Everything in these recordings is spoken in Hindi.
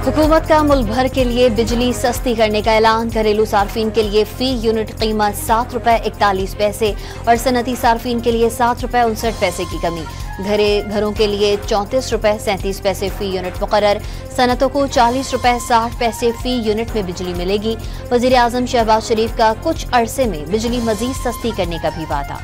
हुकूमत का मुल्क भर के लिए बिजली सस्ती करने का ऐलान। घरेलू सार्फिन के लिए फी यूनिट कीमत ₹7.41 और सनती सार्फिन के लिए ₹7.59 की कमी। घरों के लिए ₹34.37 फी यूनिट मुकर्रर। सनतों को ₹40.60 फी यूनिट में बिजली मिलेगी। वजीर आजम शहबाज शरीफ का कुछ अरसे में बिजली मजीद सस्ती करने का भी वादा।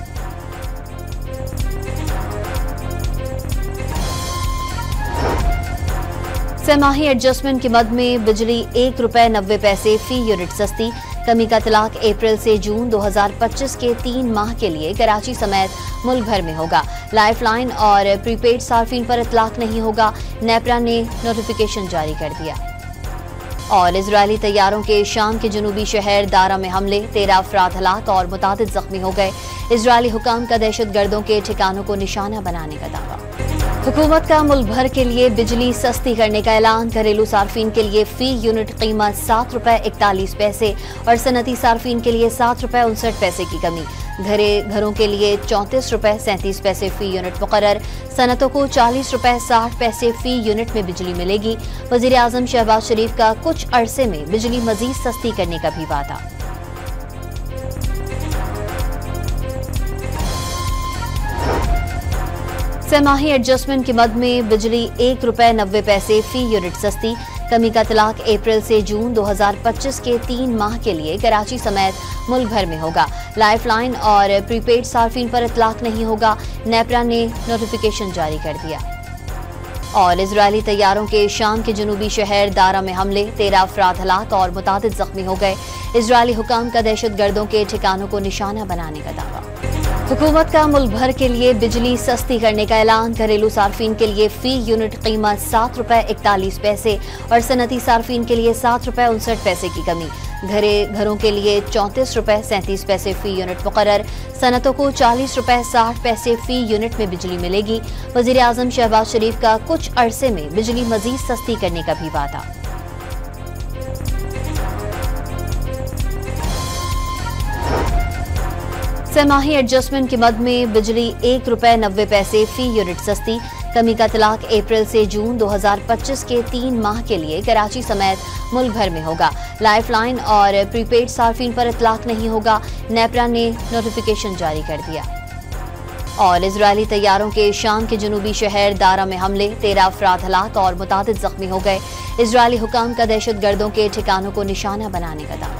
सहमाही एडजस्टमेंट की मद में बिजली ₹1.90 फी यूनिट सस्ती। कमी का इतलाक अप्रैल से जून 2025 के 3 माह के लिए कराची समेत मुल्क भर में होगा। लाइफ लाइन और प्रीपेड सार्फिन पर इतलाक नहीं होगा। नेपरा ने नोटिफिकेशन जारी कर दिया। और इजरायली तैयारों के शाम के जनूबी शहर दारा में हमले, 13 अफराद हलाक और मुतादिद जख्मी हो गए। इजरायली हुकाम का दहशत गर्दों के ठिकानों को निशाना बनाने का दावा। हुकूमत का मुल्क भर के लिए बिजली सस्ती करने का ऐलान। घरेलू सार्फिन के लिए फी यूनिट कीमत ₹7.41 और सनती सार्फिन के लिए ₹7.59 की कमी। घरों के लिए ₹34.37 फी यूनिट मुकर्रर। सनतों को ₹40.60 फी यूनिट में बिजली मिलेगी। वजीर आजम शहबाज शरीफ का कुछ अरसे में बिजली मजीद सस्ती करने का भी वादा। सहमाही एडजस्टमेंट की मद में बिजली ₹1.90 फी यूनिट सस्ती। कमी का इतलाक अप्रैल से जून 2025 के 3 माह के लिए कराची समेत मुल्क भर में होगा। लाइफ लाइन और प्रीपेड सार्फिन पर इतलाक नहीं होगा। नेपरा ने नोटिफिकेशन जारी कर दिया। और इजरायली तैयारों के शाम के जनूबी शहर दारा में हमले, 13 अफराद हलाक और मुतादिद जख्मी हो गए। इजरायली हुकाम का दहशत गर्दों के ठिकानों को निशाना बनाने का दावा। हुकूमत का मुल्क भर के लिए बिजली सस्ती करने का ऐलान। घरेलू सार्फिन के लिए फी यूनिट कीमत ₹7.41 और सनती सार्फिन के लिए ₹7.59 की कमी। घरों के लिए ₹34.37 फी यूनिट मुकर्रर। सनतों को ₹40.60 फी यूनिट में बिजली मिलेगी। वजीर आजम शहबाज शरीफ का कुछ अरसे में बिजली मजीद सस्ती करने का भी वादा। सहमाही एडजस्टमेंट की मद में बिजली ₹1.90 फी यूनिट सस्ती। कमी का इतलाक अप्रैल से जून 2025 के 3 माह के लिए कराची समेत मुल्क भर में होगा। लाइफ लाइन और प्रीपेड सार्फिन पर इतलाक नहीं होगा। नेपरा ने नोटिफिकेशन जारी कर दिया। और इजरायली तैयारों के शाम के जनूबी शहर दारा में हमले, 13 अफराद हलाक और मुतादिद जख्मी हो गए। इजरायली हुकाम का दहशत गर्दों के ठिकानों को निशाना बनाने का दावा।